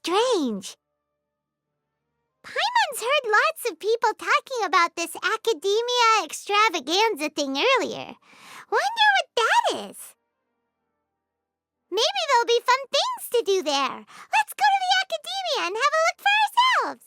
strange. Paimon's heard lots of people talking about this Academia Extravaganza thing earlier. Wonder what that is. Maybe there'll be fun things to do there. Let's go to the Academia and have a look for ourselves.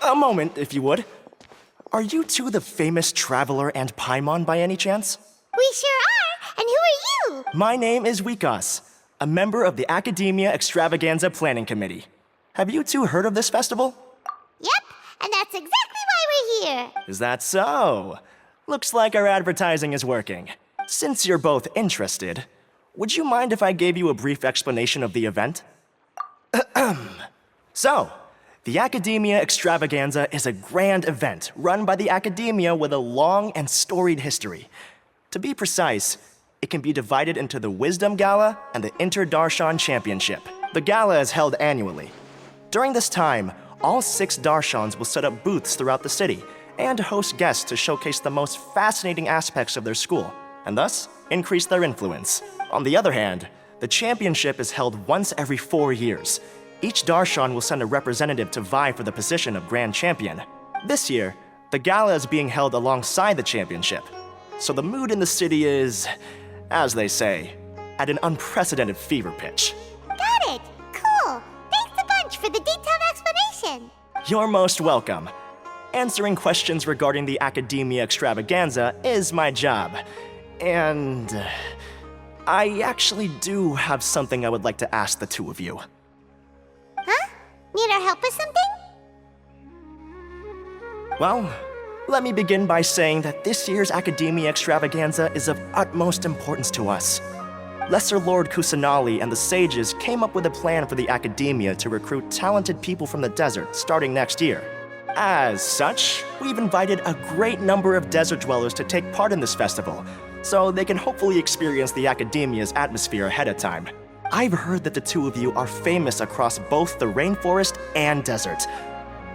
A moment, if you would. Are you two the famous Traveler and Paimon by any chance? We sure are! And who are you? My name is Wikas, a member of the Academia Extravaganza Planning Committee. Have you two heard of this festival? Yep, and that's exactly why we're here. Is that so? Looks like our advertising is working. Since you're both interested, would you mind if I gave you a brief explanation of the event? So, the Academia Extravaganza is a grand event run by the Academia with a long and storied history. To be precise, it can be divided into the Wisdom Gala and the Inter-Darshan Championship. The gala is held annually. During this time, all 6 Darshans will set up booths throughout the city and host guests to showcase the most fascinating aspects of their school, and thus increase their influence. On the other hand, the championship is held once every 4 years. Each Darshan will send a representative to vie for the position of Grand Champion. This year, the gala is being held alongside the championship. So the mood in the city is, as they say, at an unprecedented fever pitch. Got it! Cool! Thanks a bunch for the detailed explanation. You're most welcome. Answering questions regarding the Academia Extravaganza is my job. And I actually do have something I would like to ask the two of you. Huh? Need our help with something? Well, let me begin by saying that this year's Academia Extravaganza is of utmost importance to us. Lesser Lord Kusanali and the sages came up with a plan for the Academia to recruit talented people from the desert starting next year. As such, we've invited a great number of desert dwellers to take part in this festival, so they can hopefully experience the Academia's atmosphere ahead of time. I've heard that the two of you are famous across both the rainforest and desert.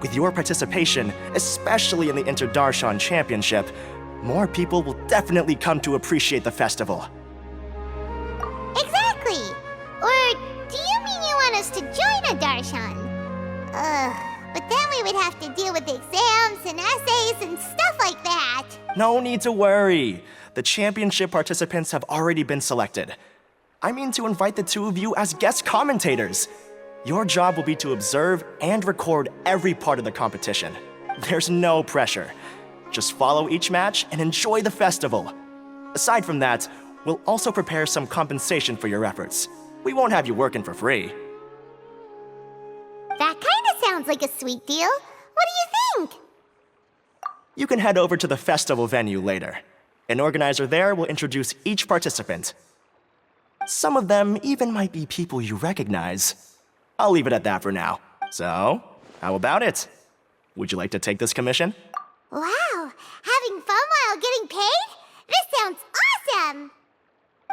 With your participation, especially in the Inter-Darshan Championship, more people will definitely come to appreciate the festival. Exactly! Or do you mean you want us to join a Darshan? But then we would have to deal with exams and essays and stuff like that. No need to worry. The championship participants have already been selected. I mean to invite the two of you as guest commentators. Your job will be to observe and record every part of the competition. There's no pressure. Just follow each match and enjoy the festival. Aside from that, we'll also prepare some compensation for your efforts. We won't have you working for free. That kind of sounds like a sweet deal. What do you think? You can head over to the festival venue later. An organizer there will introduce each participant. Some of them even might be people you recognize. I'll leave it at that for now. So, how about it? Would you like to take this commission? Wow, having fun while getting paid? This sounds awesome!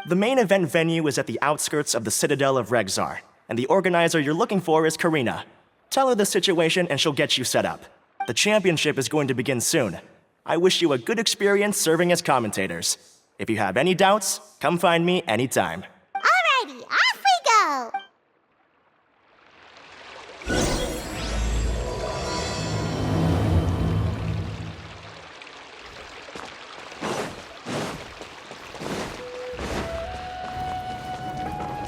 The main event venue is at the outskirts of the Citadel of Regzar, and the organizer you're looking for is Karina. Tell her the situation and she'll get you set up. The championship is going to begin soon. I wish you a good experience serving as commentators. If you have any doubts, come find me anytime. Alrighty, off we go!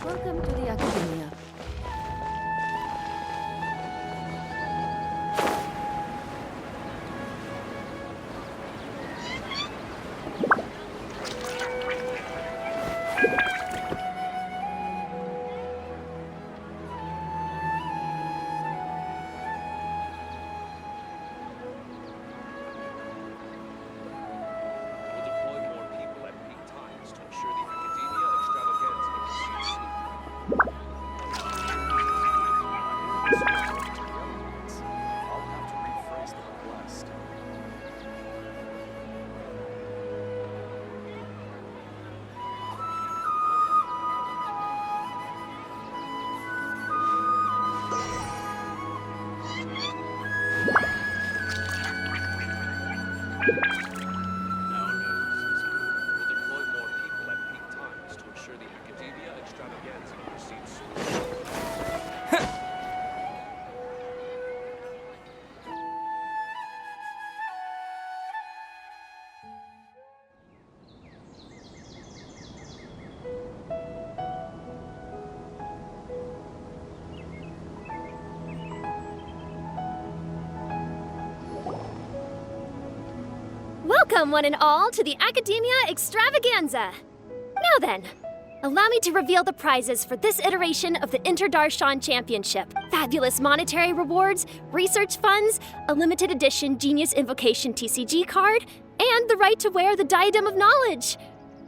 Welcome to the Academia. Now news is good. We'll deploy more people at peak times to ensure the Academia extravaganza proceeds smoothly. Welcome, one and all, to the Academia Extravaganza! Now then, allow me to reveal the prizes for this iteration of the Inter-Darshan Championship. Fabulous monetary rewards, research funds, a limited edition Genius Invocation TCG card, and the right to wear the Diadem of Knowledge.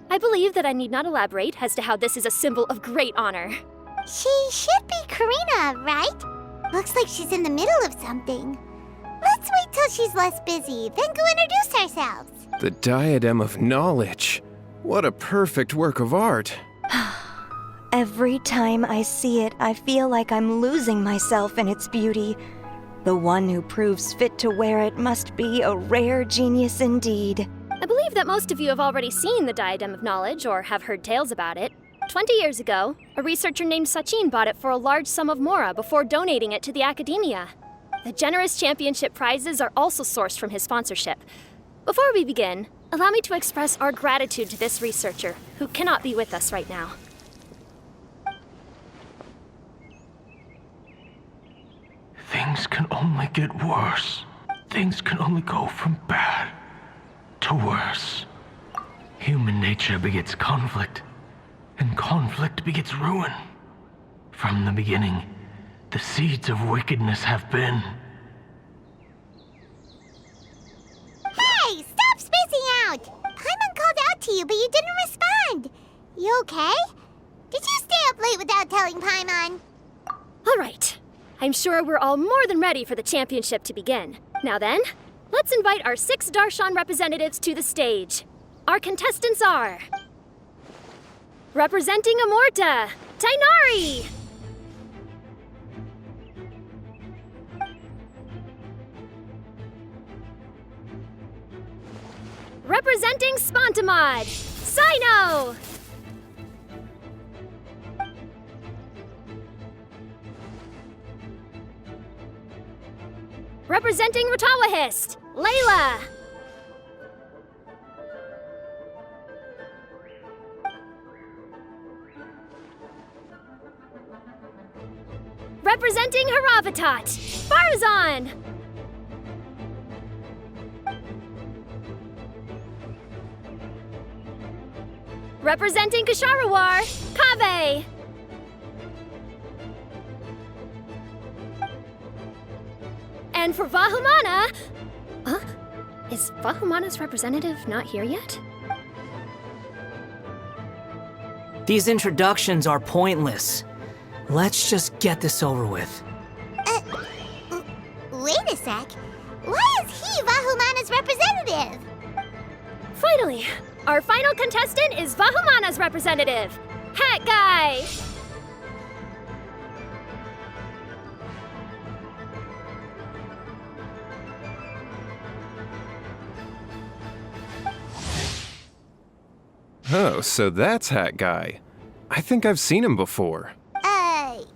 I believe that I need not elaborate as to how this is a symbol of great honor. She should be Karina, right? Looks like she's in the middle of something. Let's wait till she's less busy, then go introduce ourselves. The Diadem of Knowledge. What a perfect work of art. Every time I see it, I feel like I'm losing myself in its beauty. The one who proves fit to wear it must be a rare genius indeed. I believe that most of you have already seen the Diadem of Knowledge or have heard tales about it. 20 years ago, a researcher named Sachin bought it for a large sum of mora before donating it to the Academia. The generous championship prizes are also sourced from his sponsorship. Before we begin, allow me to express our gratitude to this researcher, who cannot be with us right now. Things can only get worse. Things can only go from bad to worse. Human nature begets conflict, and conflict begets ruin. From the beginning, the seeds of wickedness have been. Hey, stop spacing out! Paimon called out to you, but you didn't respond. You okay? Did you stay up late without telling Paimon? All right. I'm sure we're all more than ready for the championship to begin. Now then, let's invite our 6 Darshan representatives to the stage. Our contestants are... representing Amorta, Tainari! Representing Spontamod, Sino! Representing Ratawahist, Layla! Representing Haravatat, Farzan! Representing Kasharawar, Kaveh! And for Vahumana... Huh? Is Vahumana's representative not here yet? These introductions are pointless. Let's just get this over with. Wait a sec. Why is he Vahumana's representative? Finally, our final contestant is Vahumana's representative, Hat Guy! Oh, so that's Hat Guy. I think I've seen him before.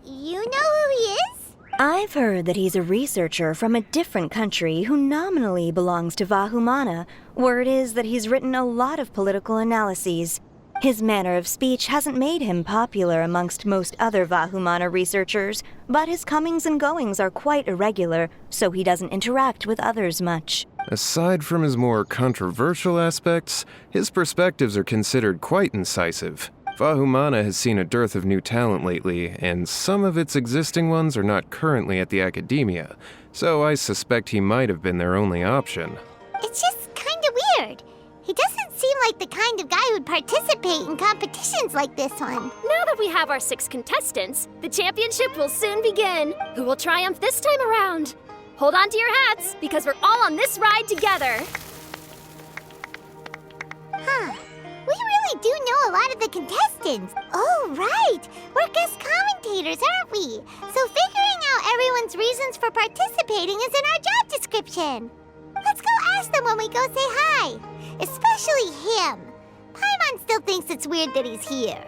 You know who he is? I've heard that he's a researcher from a different country who nominally belongs to Vahumana. Word is that he's written a lot of political analyses. His manner of speech hasn't made him popular amongst most other Vahumana researchers, but his comings and goings are quite irregular, so he doesn't interact with others much. Aside from his more controversial aspects, his perspectives are considered quite incisive. Vahumana has seen a dearth of new talent lately, and some of its existing ones are not currently at the Academia, so I suspect he might have been their only option. It's just kinda weird. He doesn't seem like the kind of guy who'd participate in competitions like this one. Now that we have our 6 contestants, the championship will soon begin. Who will triumph this time around? Hold on to your hats, because we're all on this ride together. Huh. We really do know a lot of the contestants. Oh, right. We're guest commentators, aren't we? So figuring out everyone's reasons for participating is in our job description. Let's go ask them when we go say hi. Especially him. Paimon still thinks it's weird that he's here.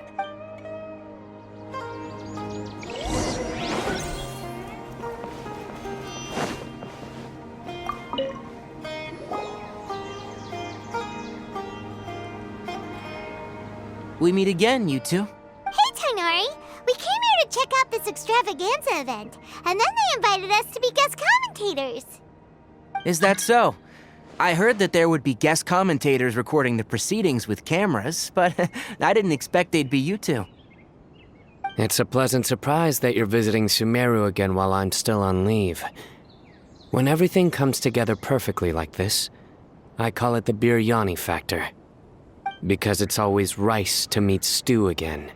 We meet again, you two. Hey, Tainari! We came here to check out this extravaganza event, and then they invited us to be guest commentators. Is that so? I heard that there would be guest commentators recording the proceedings with cameras, but I didn't expect they'd be you two. It's a pleasant surprise that you're visiting Sumeru again while I'm still on leave. When everything comes together perfectly like this, I call it the biryani factor. Because it's always rice to meet stew again.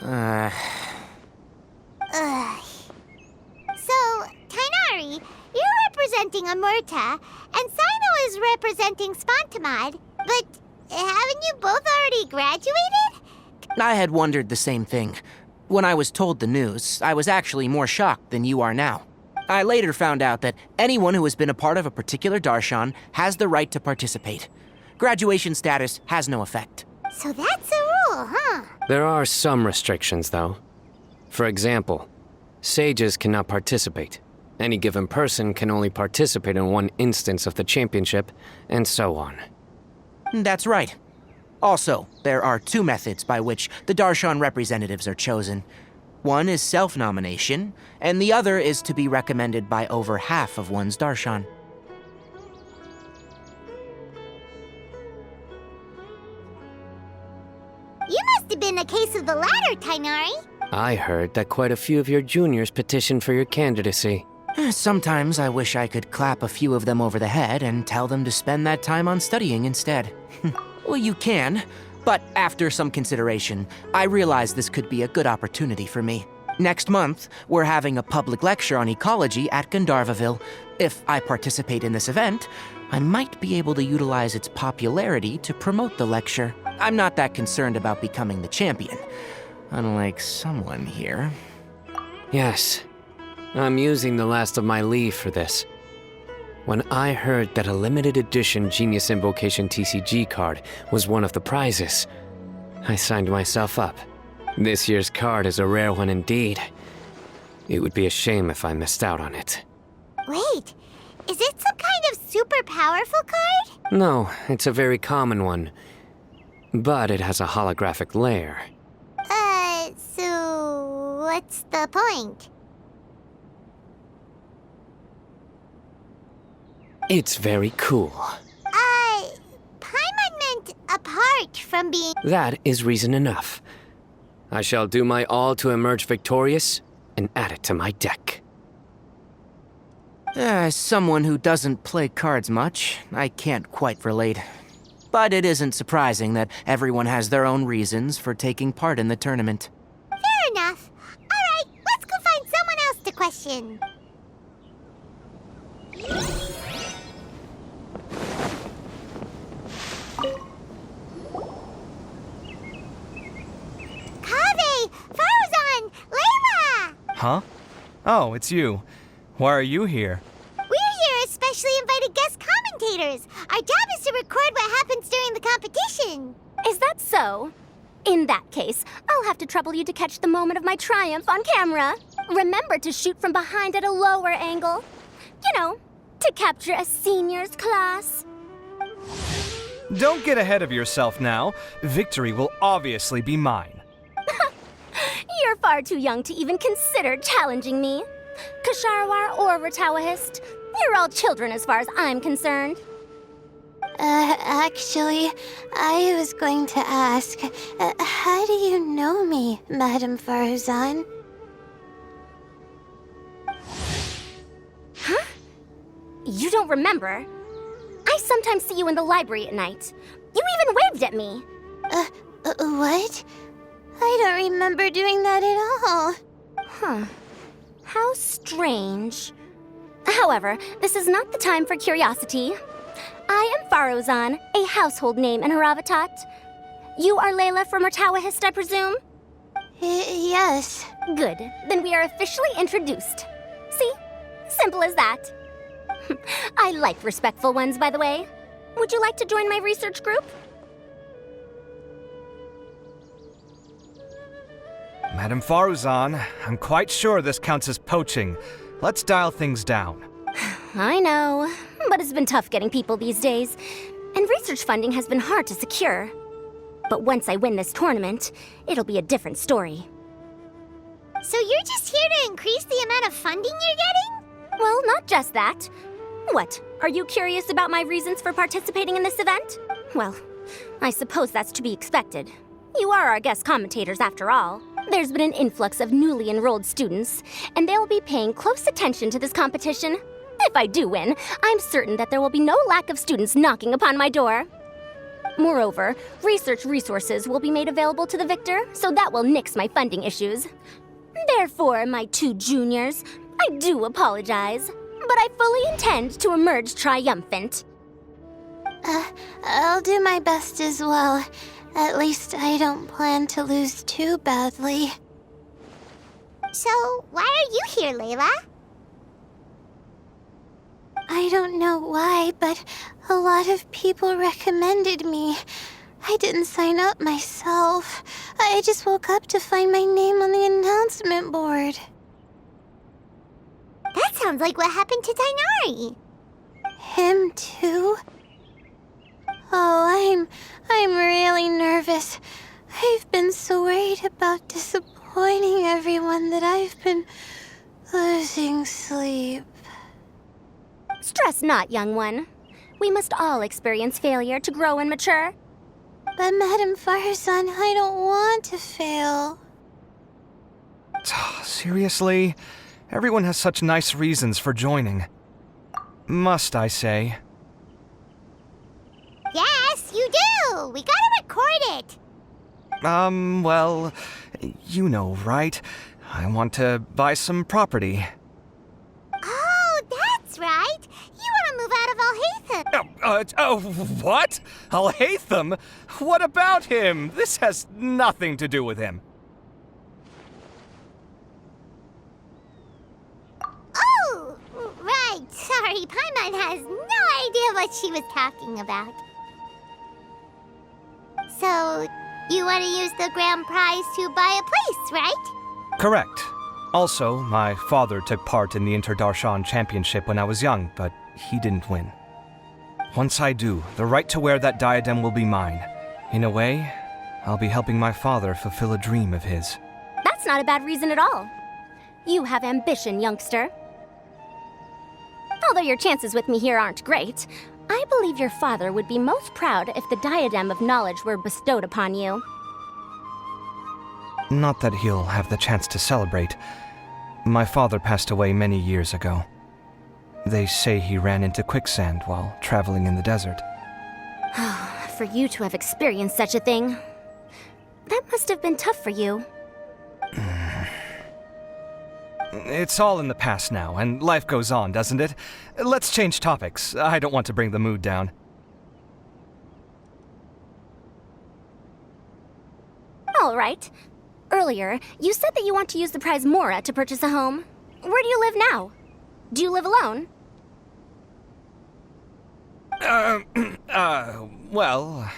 So, Tainari, you're representing Amurta, and Sino is representing Spantamad, but haven't you both already graduated? I had wondered the same thing. When I was told the news, I was actually more shocked than you are now. I later found out that anyone who has been a part of a particular darshan has the right to participate. Graduation status has no effect. So that's a rule, huh? There are some restrictions, though. For example, sages cannot participate. Any given person can only participate in one instance of the championship, and so on. That's right. Also, there are two methods by which the darshan representatives are chosen. One is self-nomination, and the other is to be recommended by over half of one's darshan. You must have been a case of the latter, Tainari. I heard that quite a few of your juniors petitioned for your candidacy. Sometimes I wish I could clap a few of them over the head and tell them to spend that time on studying instead. Well, you can, but after some consideration, I realize this could be a good opportunity for me. Next month, we're having a public lecture on ecology at Gandharvaville. If I participate in this event, I might be able to utilize its popularity to promote the lecture. I'm not that concerned about becoming the champion, unlike someone here. Yes, I'm using the last of my leave for this. When I heard that a limited edition Genius Invocation TCG card was one of the prizes, I signed myself up. This year's card is a rare one indeed. It would be a shame if I missed out on it. Wait, is it some kind of super powerful card? No, it's a very common one. But it has a holographic layer. So what's the point? It's very cool. Paimon meant apart from being... That is reason enough. I shall do my all to emerge victorious and add it to my deck. As someone who doesn't play cards much, I can't quite relate. But it isn't surprising that everyone has their own reasons for taking part in the tournament. Fair enough. Alright, let's go find someone else to question. Kaveh! Farzan! Layla! Huh? Oh, it's you. Why are you here? We're here as specially invited guest commentators. Our job is to record what happens during the competition. Is that so? In that case, I'll have to trouble you to catch the moment of my triumph on camera. Remember to shoot from behind at a lower angle. You know, to capture a seniors class. Don't get ahead of yourself now. Victory will obviously be mine. You're far too young to even consider challenging me. Kasharwar or Ratawahist, you're all children as far as I'm concerned. Actually, I was going to ask, how do you know me, Madame Farzan? Huh? You don't remember? I sometimes see you in the library at night. You even waved at me. What? I don't remember doing that at all. Huh. How strange. However, this is not the time for curiosity. I am Farozan, a household name in Haravatat. You are Layla from Ratawahist, I presume? Yes. Good. Then we are officially introduced. See? Simple as that. I like respectful ones, by the way. Would you like to join my research group? Madame Faruzan, I'm quite sure this counts as poaching. Let's dial things down. I know, but it's been tough getting people these days, and research funding has been hard to secure. But once I win this tournament, it'll be a different story. So you're just here to increase the amount of funding you're getting? Well, not just that. What, are you curious about my reasons for participating in this event? Well, I suppose that's to be expected. You are our guest commentators after all. There's been an influx of newly enrolled students, and they'll be paying close attention to this competition. If I do win, I'm certain that there will be no lack of students knocking upon my door. Moreover, research resources will be made available to the victor, so that will nix my funding issues. Therefore, my two juniors, I do apologize, but I fully intend to emerge triumphant. I'll do my best as well. At least I don't plan to lose too badly. So, why are you here, Layla? I don't know why, but a lot of people recommended me. I didn't sign up myself. I just woke up to find my name on the announcement board. That sounds like what happened to Dainari. Him too? Oh, I'm really nervous. I've been so worried about disappointing everyone that I've been losing sleep. Stress not, young one. We must all experience failure to grow and mature. But Madame Faruzan, I don't want to fail. Seriously? Everyone has such nice reasons for joining. Must I say? Yes, you do! We gotta record it! Well, you know, right? I want to buy some property. Oh, that's right! You wanna move out of Alhaitham! What? Alhaitham? What about him? This has nothing to do with him. Oh! Right, sorry, Paimon has no idea what she was talking about. So, you want to use the grand prize to buy a place, right? Correct. Also, my father took part in the Interdarshan Championship when I was young, but he didn't win. Once I do, the right to wear that diadem will be mine. In a way, I'll be helping my father fulfill a dream of his. That's not a bad reason at all. You have ambition, youngster. Although your chances with me here aren't great, I believe your father would be most proud if the diadem of knowledge were bestowed upon you. Not that he'll have the chance to celebrate. My father passed away many years ago. They say he ran into quicksand while traveling in the desert. For you to have experienced such a thing, that must have been tough for you. It's all in the past now, and life goes on, doesn't it? Let's change topics. I don't want to bring the mood down. All right. Earlier, you said that you want to use the prize Mora to purchase a home. Where do you live now? Do you live alone? Well...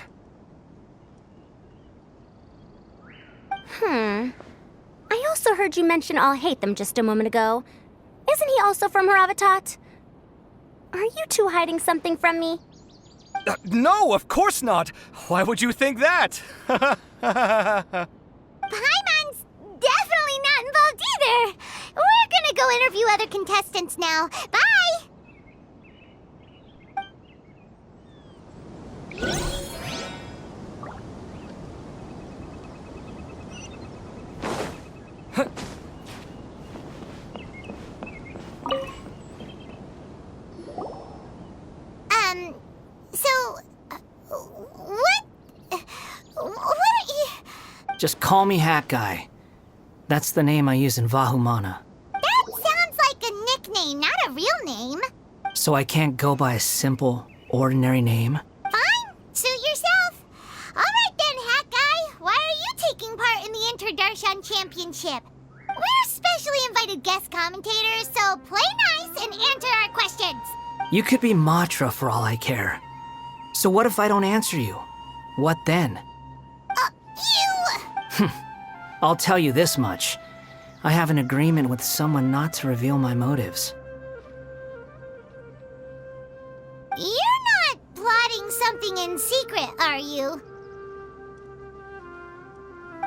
I also heard you mention Alhaitham just a moment ago. Isn't he also from Haravatat? Are you two hiding something from me? No, of course not! Why would you think that? Paimon's definitely not involved either! We're gonna go interview other contestants now. Bye! What are you... Just call me Hat Guy. That's the name I use in Vahumana. That sounds like a nickname, not a real name. So I can't go by a simple, ordinary name? Fine, suit yourself. All right then, Hat Guy. Why are you taking part in the Interdarshan Championship? We're specially invited guest commentators, so play nice and answer our questions. You could be Matra for all I care. So what if I don't answer you? What then? You... I'll tell you this much. I have an agreement with someone not to reveal my motives. You're not plotting something in secret, are you?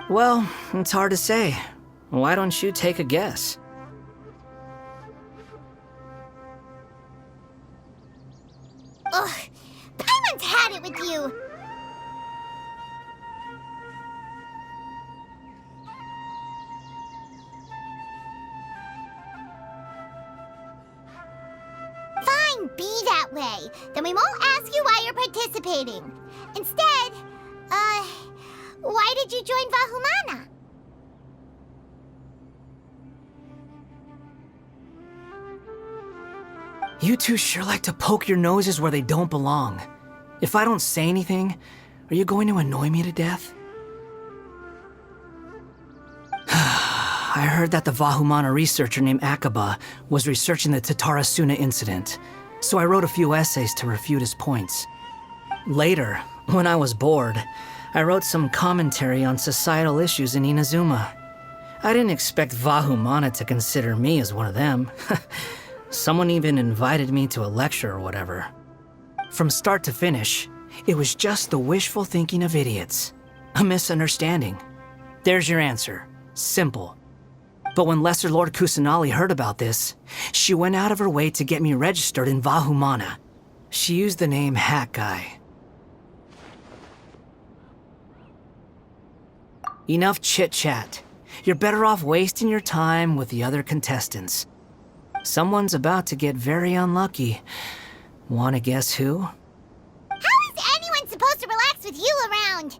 Well, it's hard to say. Why don't you take a guess? Ugh, Paimon's had it with you. Fine, be that way. Then we won't ask you why you're participating. Instead, why did you join Vahumana? You two sure like to poke your noses where they don't belong. If I don't say anything, are you going to annoy me to death? I heard that the Vahumana researcher named Akaba was researching the Tatarasuna incident, so I wrote a few essays to refute his points. Later, when I was bored, I wrote some commentary on societal issues in Inazuma. I didn't expect Vahumana to consider me as one of them. Someone even invited me to a lecture or whatever. From start to finish, it was just the wishful thinking of idiots. A misunderstanding. There's your answer. Simple. But when Lesser Lord Kusanali heard about this, she went out of her way to get me registered in Vahumana. She used the name Hat Guy. Enough chit-chat. You're better off wasting your time with the other contestants. Someone's about to get very unlucky. Wanna guess who? How is anyone supposed to relax with you around?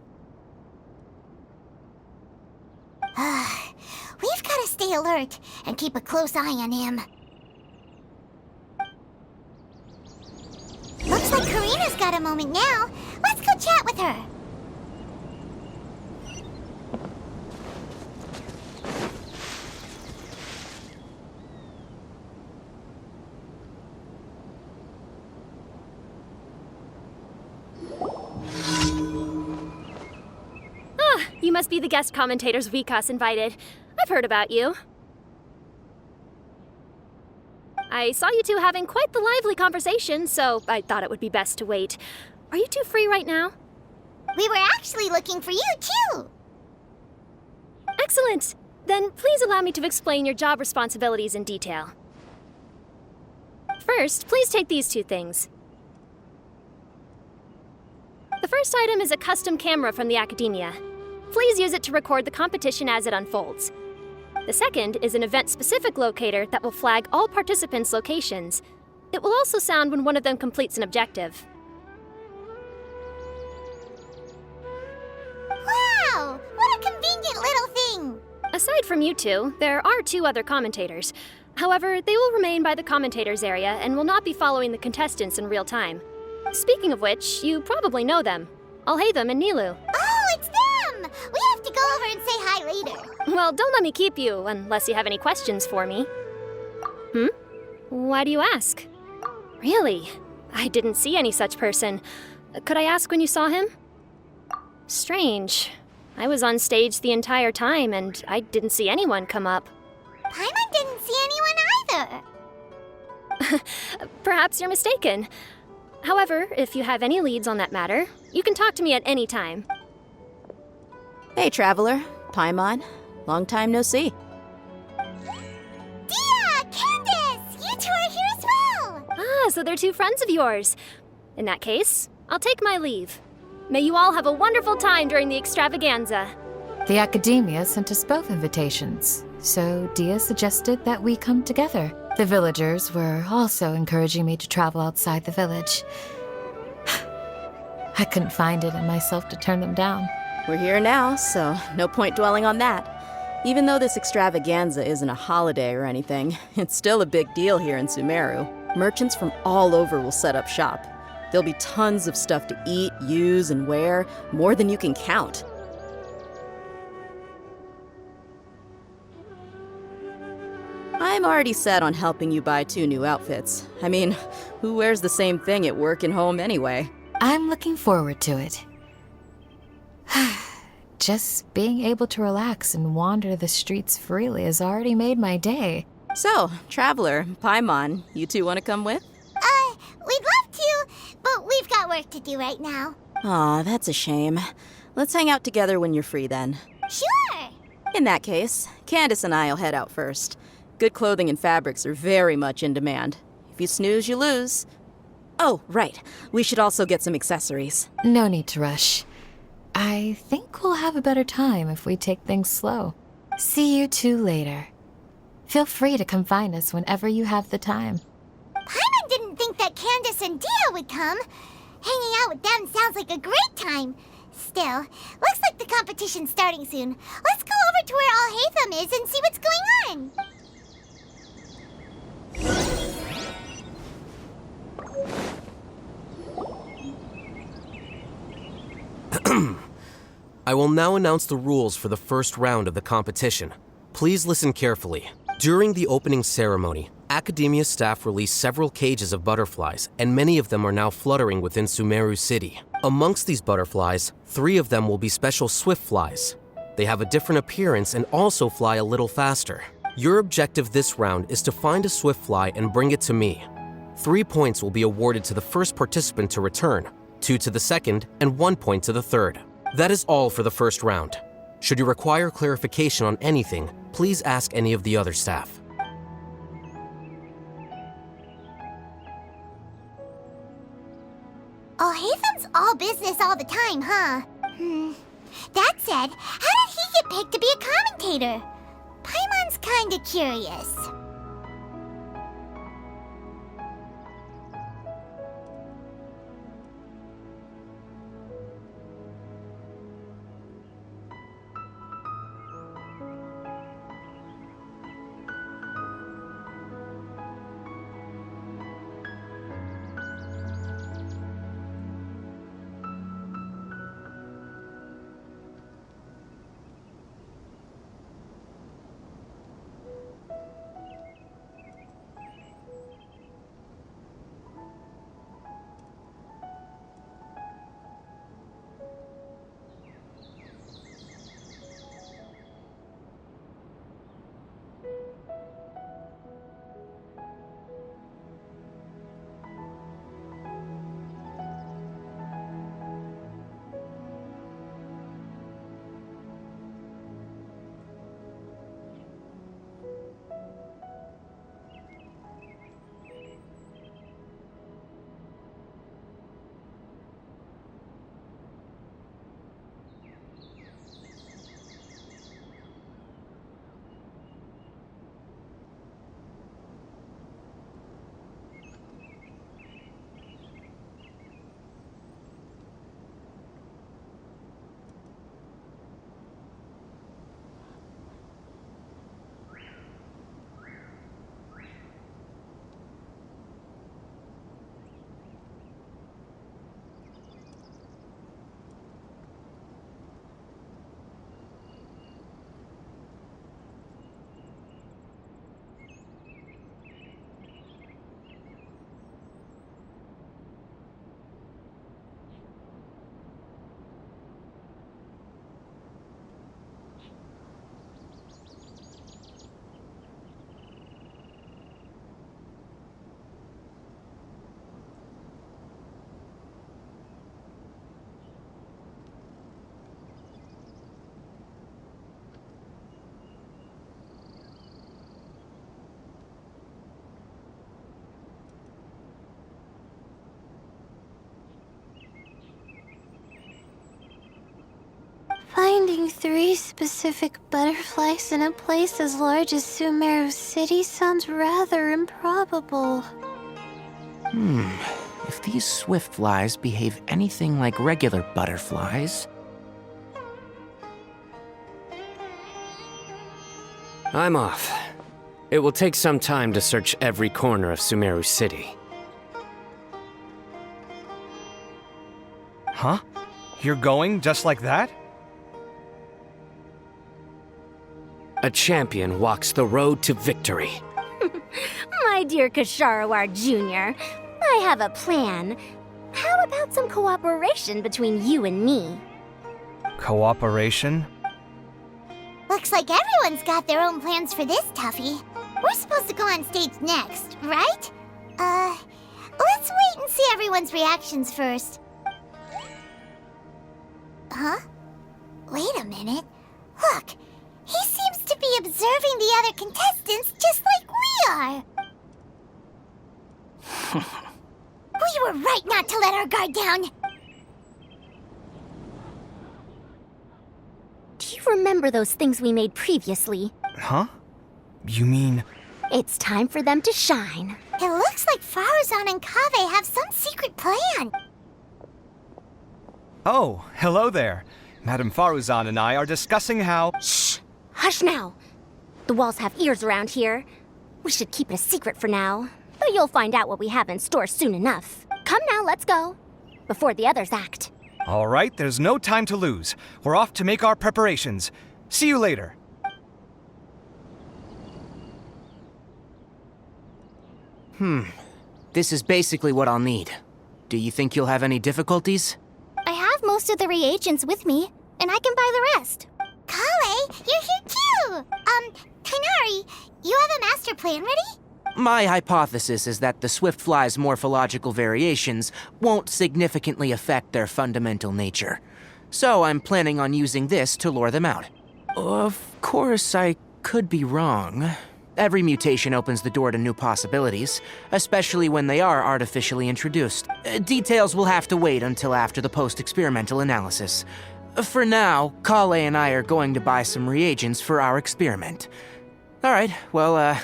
We've got to stay alert and keep a close eye on him. Looks like Karina's got a moment now. Let's go chat with her. You must be the guest commentators Vikas invited. I've heard about you. I saw you two having quite the lively conversation, so I thought it would be best to wait. Are you two free right now? We were actually looking for you, too. Excellent. Then please allow me to explain your job responsibilities in detail. First, please take these two things. The first item is a custom camera from the Academia. Please use it to record the competition as it unfolds. The second is an event-specific locator that will flag all participants' locations. It will also sound when one of them completes an objective. Wow! What a convenient little thing! Aside from you two, there are two other commentators. However, they will remain by the commentators area and will not be following the contestants in real time. Speaking of which, you probably know them. Alhaitham and Nilu. Oh, it's them! We have to go over and say hi later. Well, don't let me keep you, unless you have any questions for me. Why do you ask? Really? I didn't see any such person. Could I ask when you saw him? Strange. I was on stage the entire time, and I didn't see anyone come up. Paimon didn't see anyone either. Perhaps you're mistaken. However, if you have any leads on that matter, you can talk to me at any time. Hey, Traveler. Paimon. Long time no see. Dia! Candace! You two are here as well! Ah, so they're two friends of yours. In that case, I'll take my leave. May you all have a wonderful time during the extravaganza. The Academia sent us both invitations, so Dia suggested that we come together. The villagers were also encouraging me to travel outside the village. I couldn't find it in myself to turn them down. We're here now, so no point dwelling on that. Even though this extravaganza isn't a holiday or anything, it's still a big deal here in Sumeru. Merchants from all over will set up shop. There'll be tons of stuff to eat, use, and wear, more than you can count. I'm already set on helping you buy 2 new outfits. I mean, who wears the same thing at work and home anyway? I'm looking forward to it. Just being able to relax and wander the streets freely has already made my day. So, Traveler, Paimon, you two want to come with? We'd love to, but we've got work to do right now. Aw, that's a shame. Let's hang out together when you're free then. Sure! In that case, Candace and I'll head out first. Good clothing and fabrics are very much in demand. If you snooze, you lose. Oh, right. We should also get some accessories. No need to rush. I think we'll have a better time if we take things slow. See you two later. Feel free to come find us whenever you have the time. Paimon didn't think that Candace and Dia would come. Hanging out with them sounds like a great time. Still, looks like the competition's starting soon. Let's go over to where Alhaitham is and see what's going on. I will now announce the rules for the first round of the competition. Please listen carefully. During the opening ceremony, Academia staff released several cages of butterflies, and many of them are now fluttering within Sumeru City. Amongst these butterflies, 3 of them will be special swift flies. They have a different appearance and also fly a little faster. Your objective this round is to find a swift fly and bring it to me. 3 points will be awarded to the first participant to return, 2 to the second, and 1 point to the third. That is all for the first round. Should you require clarification on anything, please ask any of the other staff. Alhaitham's all business all the time, huh? That said, how did he get picked to be a commentator? Paimon's kinda curious. Finding 3 specific butterflies in a place as large as Sumeru City sounds rather improbable. If these swift flies behave anything like regular butterflies... I'm off. It will take some time to search every corner of Sumeru City. Huh? You're going just like that? A champion walks the road to victory. My dear Kasharawar Jr., I have a plan. How about some cooperation between you and me? Cooperation? Looks like everyone's got their own plans for this, Tuffy. We're supposed to go on stage next, right? Let's wait and see everyone's reactions first. Huh? Wait a minute. Look, he seems to be observing the other contestants just like we are. We were right not to let our guard down. Do you remember those things we made previously? Huh? You mean... It's time for them to shine. It looks like Faruzan and Kaveh have some secret plan. Oh, hello there. Madame Faruzan and I are discussing how... Shh! Hush now! The walls have ears around here. We should keep it a secret for now. But you'll find out what we have in store soon enough. Come now, let's go. Before the others act. All right, there's no time to lose. We're off to make our preparations. See you later. This is basically what I'll need. Do you think you'll have any difficulties? I have most of the reagents with me, and I can buy the rest. Kale, you're here too! Kainari, you have a master plan ready? My hypothesis is that the Swiftfly's morphological variations won't significantly affect their fundamental nature. So I'm planning on using this to lure them out. Of course, I could be wrong. Every mutation opens the door to new possibilities, especially when they are artificially introduced. Details will have to wait until after the post-experimental analysis. For now, Kale and I are going to buy some reagents for our experiment. All right, well,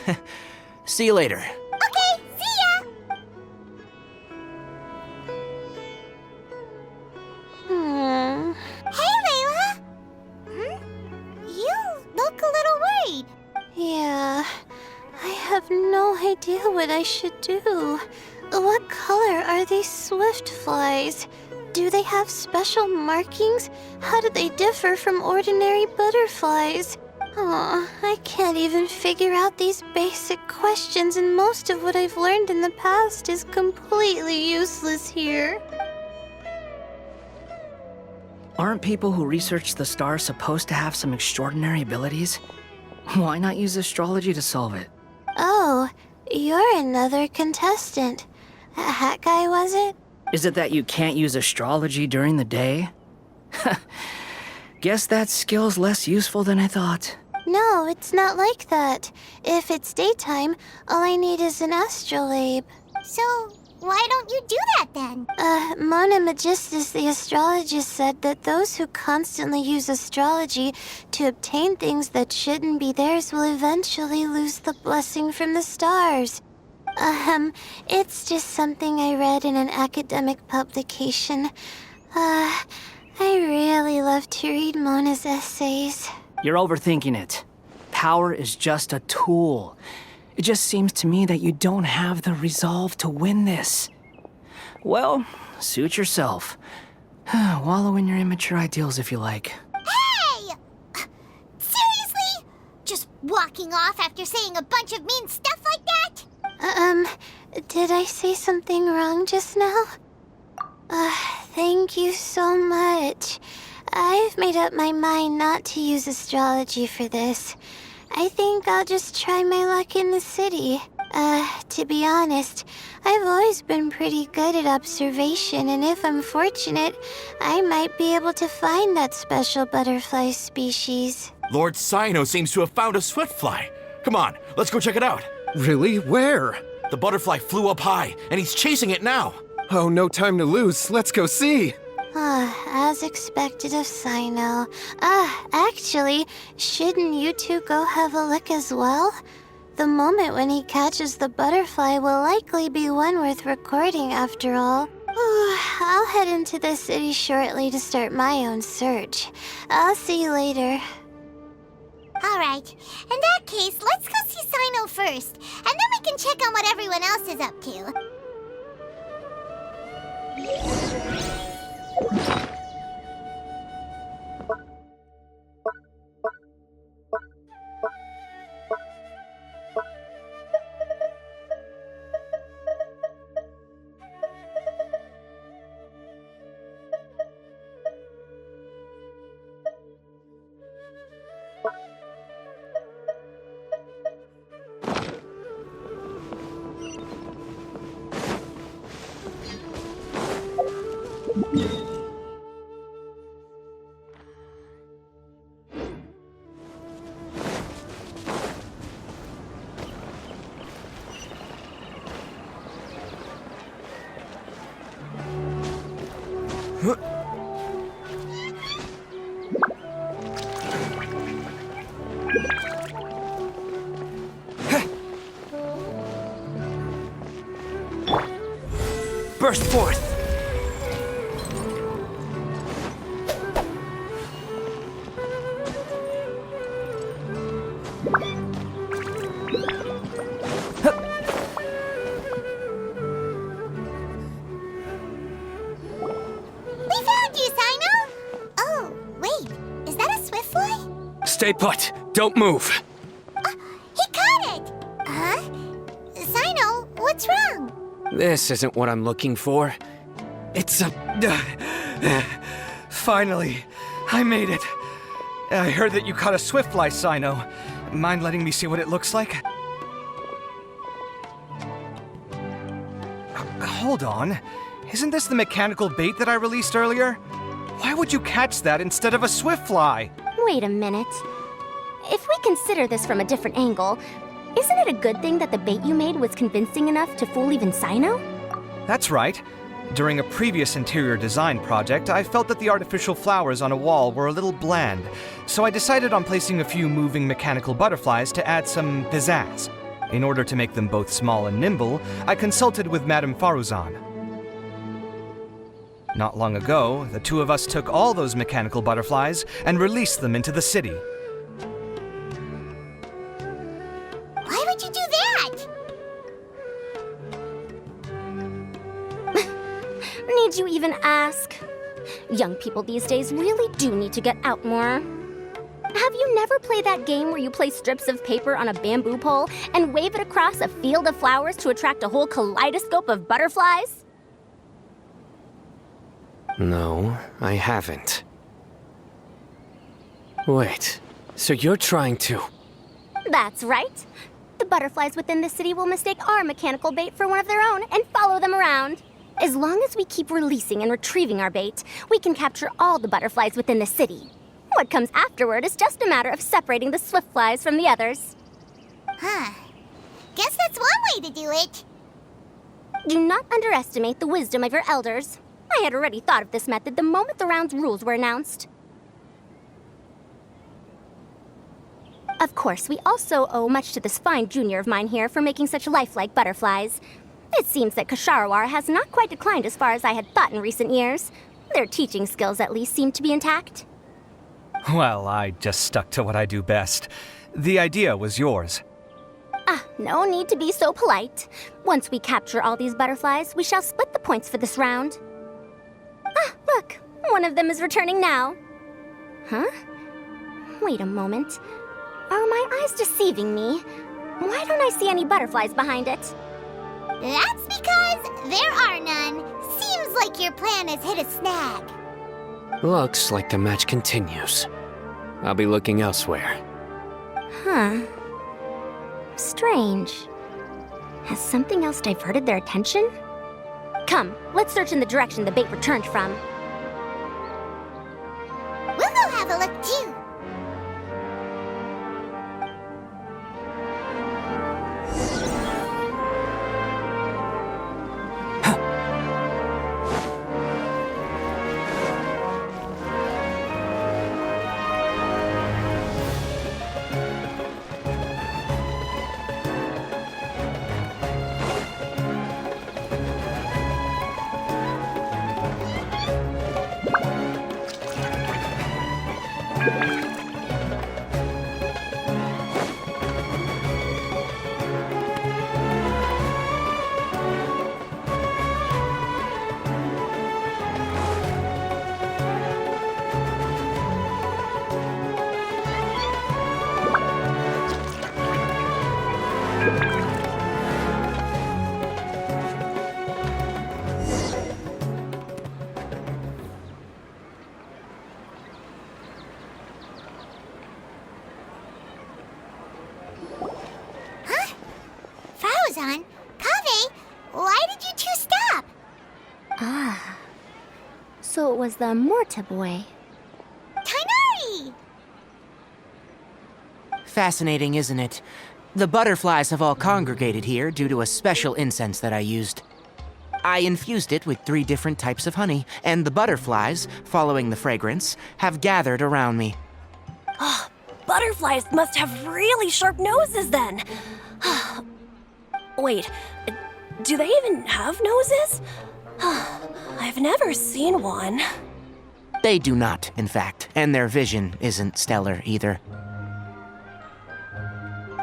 see you later. Okay, see ya! Hey, Layla! You look a little worried. Yeah, I have no idea what I should do. What color are these swift flies? Do they have special markings? How do they differ from ordinary butterflies? I can't even figure out these basic questions, and most of what I've learned in the past is completely useless here. Aren't people who research the stars supposed to have some extraordinary abilities? Why not use astrology to solve it? Oh, you're another contestant. A hat guy, was it? Is it that you can't use astrology during the day? Guess that skill's less useful than I thought. No, it's not like that. If it's daytime, all I need is an astrolabe. So, why don't you do that then? Mona Magistus, the astrologist, said that those who constantly use astrology to obtain things that shouldn't be theirs will eventually lose the blessing from the stars. It's just something I read in an academic publication. I really love to read Mona's essays. You're overthinking it. Power is just a tool. It just seems to me that you don't have the resolve to win this. Well, suit yourself. Wallow in your immature ideals if you like. Hey! Seriously? Just walking off after saying a bunch of mean stuff like that? Did I say something wrong just now? Thank you so much. I've made up my mind not to use astrology for this. I think I'll just try my luck in the city. To be honest, I've always been pretty good at observation, and if I'm fortunate, I might be able to find that special butterfly species. Lord Cyno seems to have found a swiftfly. Come on, let's go check it out. Really? Where? The butterfly flew up high, and he's chasing it now. Oh, no time to lose. Let's go see. As expected of Cyno. Actually, shouldn't you two go have a look as well? The moment when he catches the butterfly will likely be one worth recording after all. I'll head into the city shortly to start my own search. I'll see you later. Alright, in that case, let's go see Cyno first, and then we can check on what everyone else is up to. Burst forth! We found you, Sino! Oh, wait. Is that a swift fly? Stay put. Don't move. He caught it! Huh? Sino, what's wrong? This isn't what I'm looking for. It's a... Finally, I made it. I heard that you caught a swiftfly, Sino. Mind letting me see what it looks like? Hold on. Isn't this the mechanical bait that I released earlier? Why would you catch that instead of a swiftfly? Wait a minute. If we consider this from a different angle, isn't it a good thing that the bait you made was convincing enough to fool even Sino? That's right. During a previous interior design project, I felt that the artificial flowers on a wall were a little bland, so I decided on placing a few moving mechanical butterflies to add some pizzazz. In order to make them both small and nimble, I consulted with Madame Faruzan. Not long ago, the two of us took all those mechanical butterflies and released them into the city. Why would you do that? Need you even ask? Young people these days really do need to get out more. Have you never played that game where you place strips of paper on a bamboo pole and wave it across a field of flowers to attract a whole kaleidoscope of butterflies? No, I haven't. Wait, so you're trying to... That's right. The butterflies within the city will mistake our mechanical bait for one of their own and follow them around. As long as we keep releasing and retrieving our bait, we can capture all the butterflies within the city. What comes afterward is just a matter of separating the swift flies from the others. Huh. Guess that's one way to do it. Do not underestimate the wisdom of your elders. I had already thought of this method the moment the round's rules were announced. Of course, we also owe much to this fine junior of mine here for making such lifelike butterflies. It seems that Kasharawar has not quite declined as far as I had thought in recent years. Their teaching skills at least seem to be intact. Well, I just stuck to what I do best. The idea was yours. No need to be so polite. Once we capture all these butterflies, we shall split the points for this round. Look, one of them is returning now. Huh? Wait a moment. Are my eyes deceiving me? Why don't I see any butterflies behind it? That's because there are none. Seems like your plan has hit a snag. Looks like the match continues. I'll be looking elsewhere. Huh. Strange. Has something else diverted their attention? Come, let's search in the direction the bait returned from. We'll go have a look too. Faruzan, Kaveh, why did you two stop? was the Morta boy. Tainari! Fascinating, isn't it? The butterflies have all congregated here due to a special incense that I used. I infused it with 3 different types of honey, and the butterflies, following the fragrance, have gathered around me. Oh, butterflies must have really sharp noses then. Wait, do they even have noses? I've never seen one. They do not, in fact, and their vision isn't stellar either.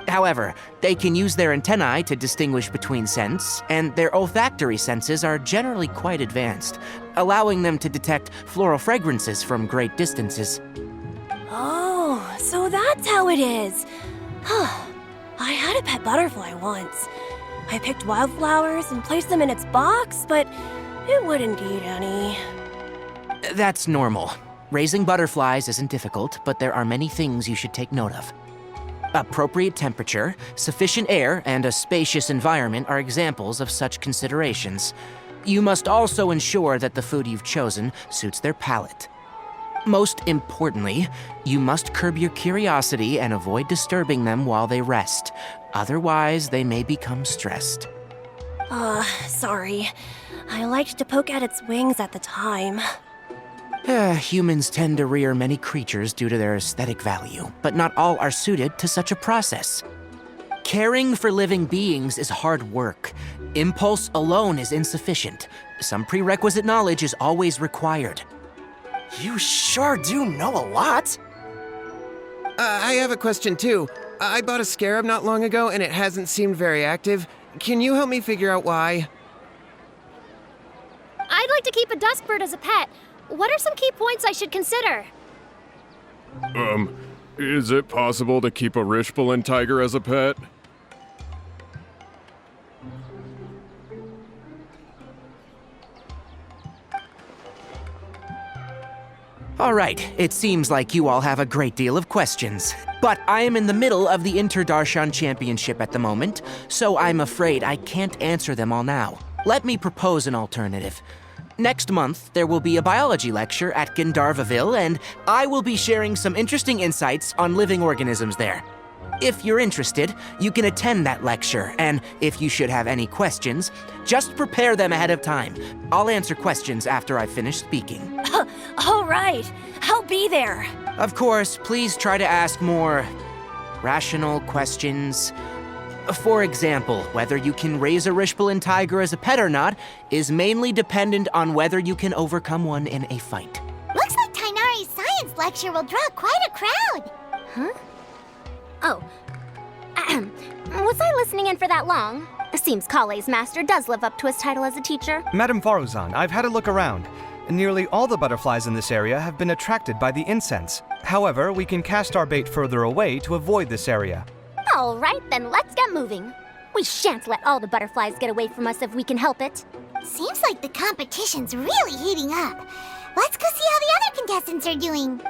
However, they can use their antennae to distinguish between scents, and their olfactory senses are generally quite advanced, allowing them to detect floral fragrances from great distances. Oh, so that's how it is. I had a pet butterfly once. I picked wildflowers and placed them in its box, but it wouldn't eat any. That's normal. Raising butterflies isn't difficult, but there are many things you should take note of. Appropriate temperature, sufficient air, and a spacious environment are examples of such considerations. You must also ensure that the food you've chosen suits their palate. Most importantly, you must curb your curiosity and avoid disturbing them while they rest. Otherwise, they may become stressed. Sorry. I liked to poke at its wings at the time. Humans tend to rear many creatures due to their aesthetic value, but not all are suited to such a process. Caring for living beings is hard work. Impulse alone is insufficient. Some prerequisite knowledge is always required. You sure do know a lot. I have a question too. I bought a scarab not long ago and it hasn't seemed very active. Can you help me figure out why? I'd like to keep a duskbird as a pet. What are some key points I should consider? Is it possible to keep a Rishbalin tiger as a pet? All right, it seems like you all have a great deal of questions. But I am in the middle of the Interdarshan Championship at the moment, so I'm afraid I can't answer them all now. Let me propose an alternative. Next month, there will be a biology lecture at Gandharvaville, and I will be sharing some interesting insights on living organisms there. If you're interested, you can attend that lecture, and if you should have any questions, just prepare them ahead of time. I'll answer questions after I've finished speaking. All right, I'll be there. Of course, please try to ask more rational questions. For example, whether you can raise a Rishbalin tiger as a pet or not is mainly dependent on whether you can overcome one in a fight. Looks like Tainari's science lecture will draw quite a crowd. Huh? Oh. Was I listening in for that long? Seems Kale's master does live up to his title as a teacher. Madame Faruzan, I've had a look around. Nearly all the butterflies in this area have been attracted by the incense. However, we can cast our bait further away to avoid this area. All right, then let's get moving. We shan't let all the butterflies get away from us if we can help it. Seems like the competition's really heating up. Let's go see how the other contestants are doing.